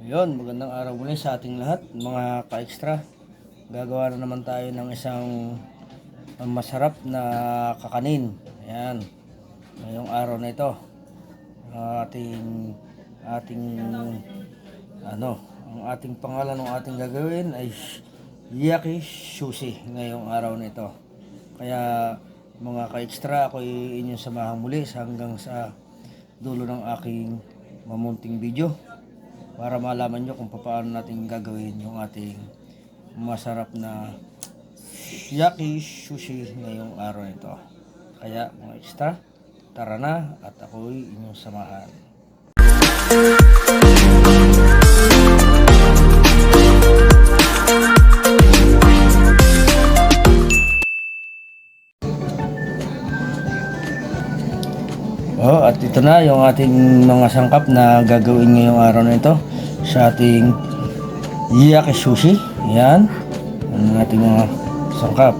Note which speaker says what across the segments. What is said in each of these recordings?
Speaker 1: Ayun, magandang araw muli sa ating lahat, mga ka-extra. Gagawa na naman tayo ng isang masarap na kakanin. Ayan, ngayong araw na ito, ating ang ating pangalan ng ating gagawin ay Yaki Sushi ngayong araw na ito. Kaya mga ka-extra, ako inyong samahan muli hanggang sa dulo ng aking mamunting video para malaman nyo kung paano natin gagawin yung ating masarap na Yaki Sushi ngayong araw nito. Kaya mga extra, tara na at ako'y inyong samahan. At ito na yung ating mga sangkap na gagawin ngayong araw na ito sa ating Yaki Sushi. Yan ang ating mga sangkap.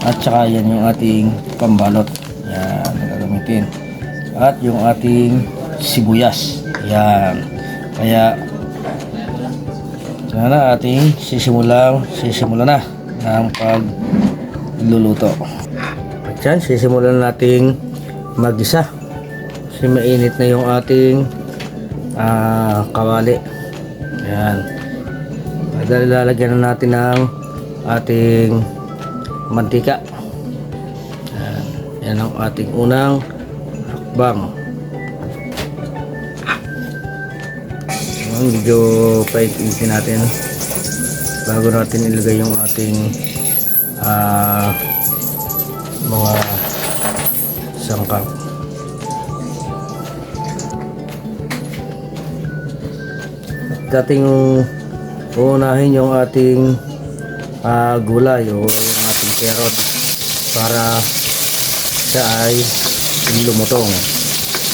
Speaker 1: At saka yan yung ating pambalot. Yan ang gagamitin. At yung ating sibuyas. Yan. Kaya sana ating sisimula na ng pagluluto. At yan, sisimulan nating mag-isa kasi mainit na yung ating kawali. Ayan, lalagyan na natin ng ating mantika. Ayan, yan ang ating unang hakbang. Medyo painitin natin bago natin ilagay yung ating mga sangkap. Dating uunahin yung ating gulay o yung ating carrot para siya ay lumutong.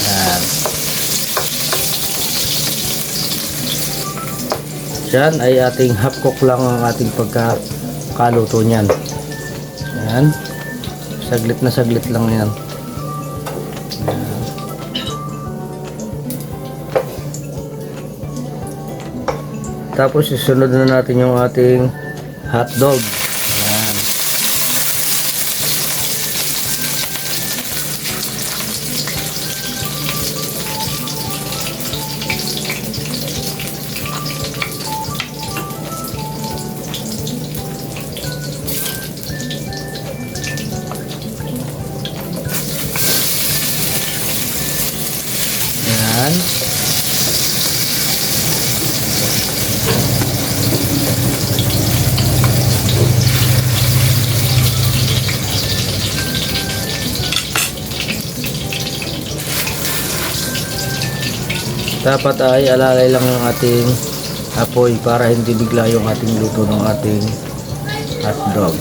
Speaker 1: Yan. Yan ay ating half cook lang ang ating pagkakaluto niyan. Yan. Saglit lang yan. Tapos isunod na natin yung ating hotdog. Ayan. Ayan. Dapat ay alalay lang yung ating apoy para hindi bigla yung ating luto ng ating hotdog.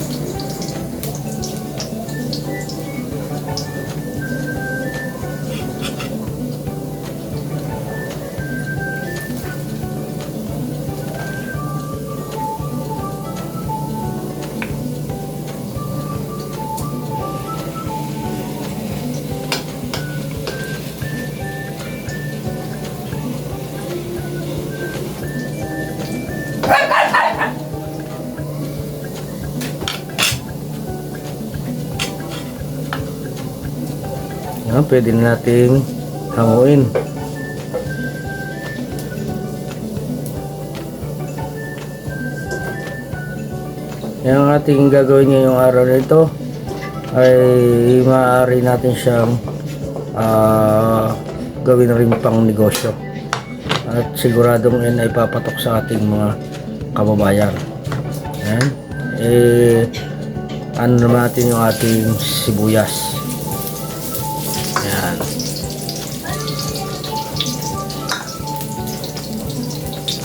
Speaker 1: Yan, pwede nating hanguin. Yan ang ating gagawin ngayong araw na ito ay maaari natin siyang gawin rin pang negosyo at siguradong yan ay papatok sa ating mga kababayan. Yan. Ano naman natin yung ating sibuyas. Yan.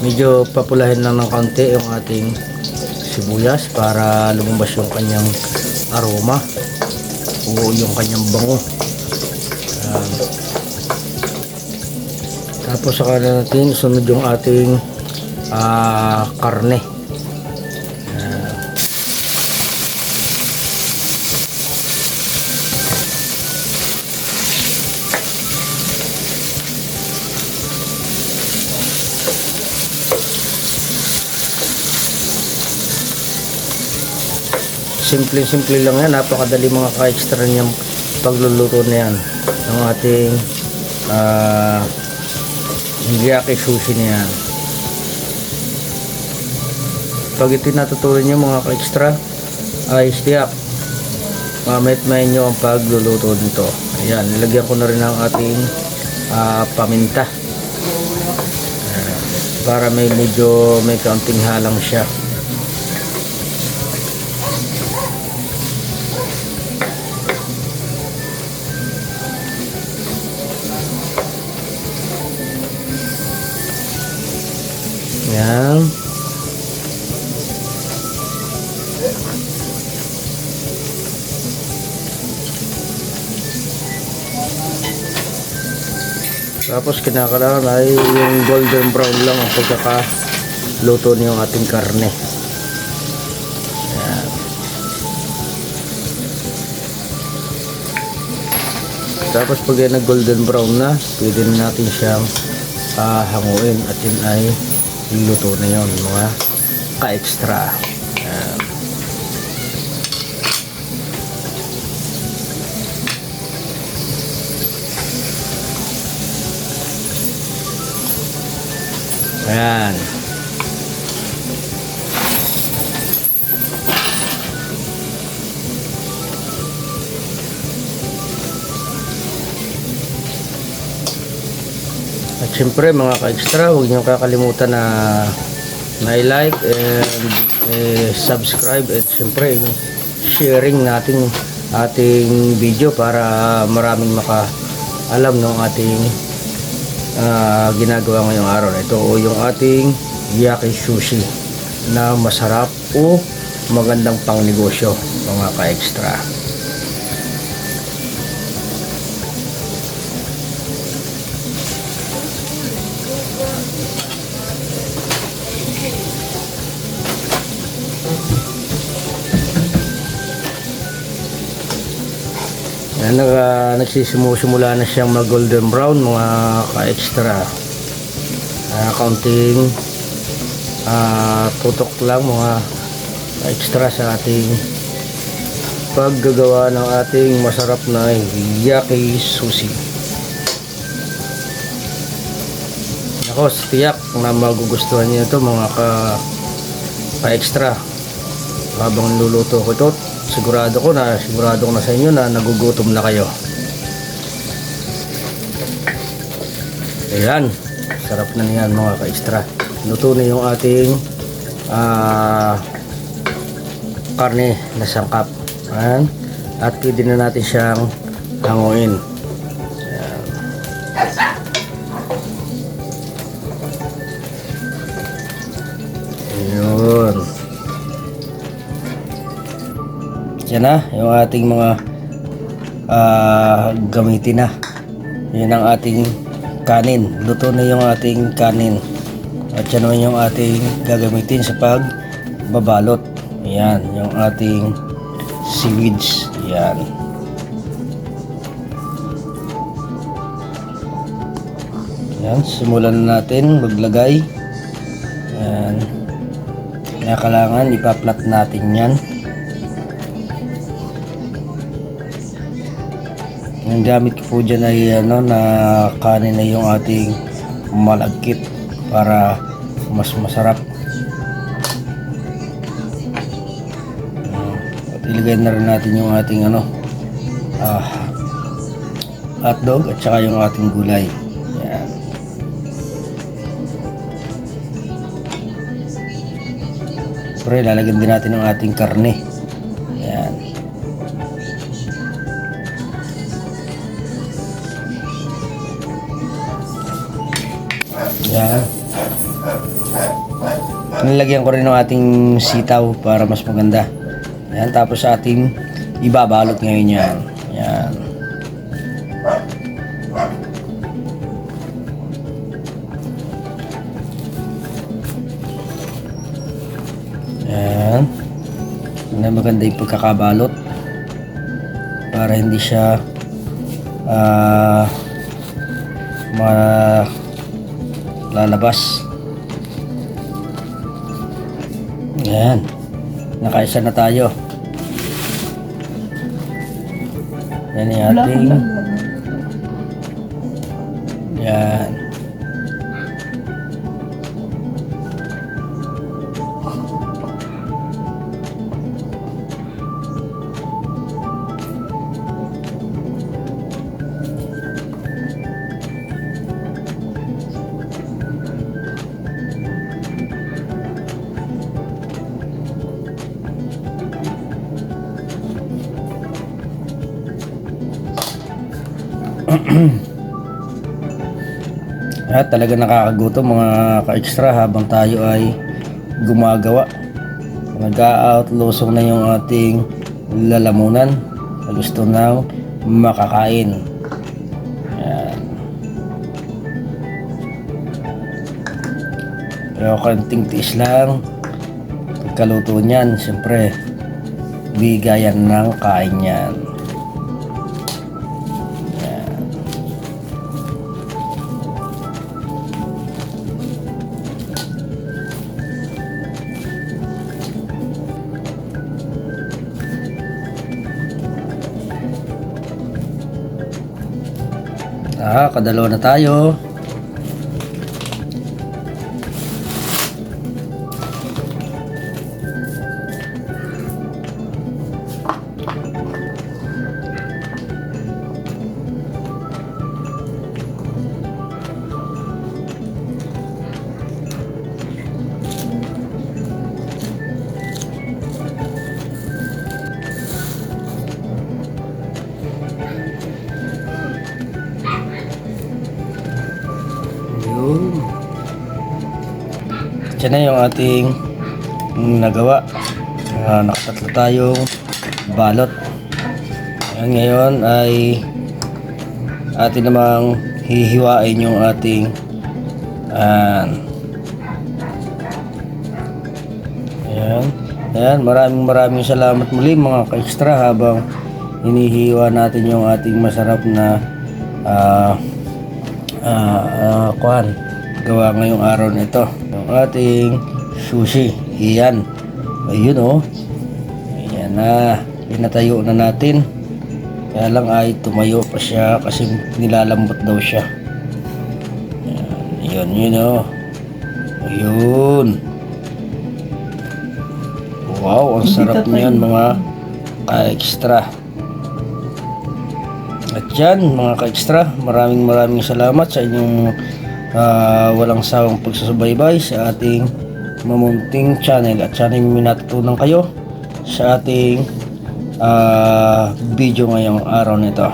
Speaker 1: Medyo papulahin lang ng kaunti yung ating sibuyas para lumabas yung kanyang aroma o yung kanyang bango. Yan. Tapos saka natin sunod yung ating karne. Simple lang yan, napakadali mga ka-extra niyang pagluluto na yan ng ating teriyaki sushi na yan. Pag ito natutunan nyo mga ka-extra ay tiyak mamit-mayin nyo ang pagluluto nito. Ayan, nilagyan ko na rin ang ating paminta para may kaunting halang siya. Ayan. Tapos kinakailangan ay yung golden brown lang ang pagkakaluto niyong ating karne. Ayan. Tapos pag yan nag golden brown na, pwede na natin siyang hanguin at yun ay luto na yun mga ka-extra. Ayan. Ayan. At syempre mga ka-extra, huwag niyo kakalimutan na i-like and subscribe at syempre sharing natin ating video para maraming makaalam ng ating ginagawa ngayong araw na ito, o yung ating teriyaki sushi na masarap o magandang pangnegosyo mga ka-extra. Nagsisimula na siyang mag golden brown mga ka-extra. Kaunting tutok lang mga ka-extra sa ating paggagawa ng ating masarap na teriyaki sushi. Ako, tiyak na magugustuhan niyo ito mga ka-extra. Habang niluluto ko ito, sigurado ko na sa inyo na nagugutom na kayo. Ayan, sarap na niyan mga ka-extra. Luto na yung ating karne na sangkap. Ayan. At pwede na natin siyang hanguin. Ayan. Ayun. Yan na yung ating mga gamitin na. Yan ang ating kanin. Luto na yung ating kanin. At yan naman yung ating gagamitin sa pagbabalot. Yan yung ating seaweeds. Yan. Yan, simulan na natin maglagay. Yan. Kailangan ipaplat natin yan. Ang gamit ko po dyan ay na kanin na yung ating malagkit para mas masarap. At ilagay na rin natin yung ating hotdog at saka yung ating gulay. Yan. Siyempre lalagyan din natin ang ating karne. Yan. Yan. Nilagyan ko rin ng ating sitaw para mas maganda. Yan, tapos sa ating ibabalot ngayon yan. Yan. Yan. Na maganda yung pagkakabalot para hindi siya lalabas. Yan. Nakaisa na tayo. Yan yung ating... Yan. At talaga nakakagutom mga ka-extra habang tayo ay gumagawa. Nag-out, lusong na yung ating lalamunan. Gusto nang makakain. Yan. Pero konting tiis lang. Pagkaluto niyan, siyempre bigayan ng kain yan. Kadalawa na tayo. Yan na yung ating nagawa. Nakatatlo tayong balot. Ayan, ngayon ay atin namang hihiwain yung ating ayan. Ayan, maraming salamat muli mga ka-extra habang hinihiwa natin yung ating masarap na gawa ngayong araw na ito. Yung ating sushi. Iyan. Ayun oh. Ayan na. Pinatayo na natin. Kaya lang ay tumayo pa siya kasi nilalambot daw siya. Ayan. Yun oh. Ayun. Wow, ang sarap niyan mga ka-extra. At yan mga ka-extra, maraming salamat sa inyong walang sawang pagsusubaybay sa ating mamunting channel. At sana may natutunan kayo sa ating video ngayong araw nito.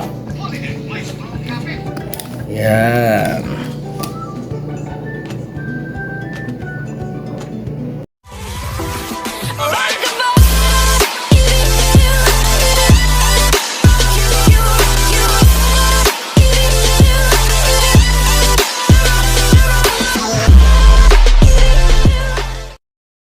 Speaker 1: Yan.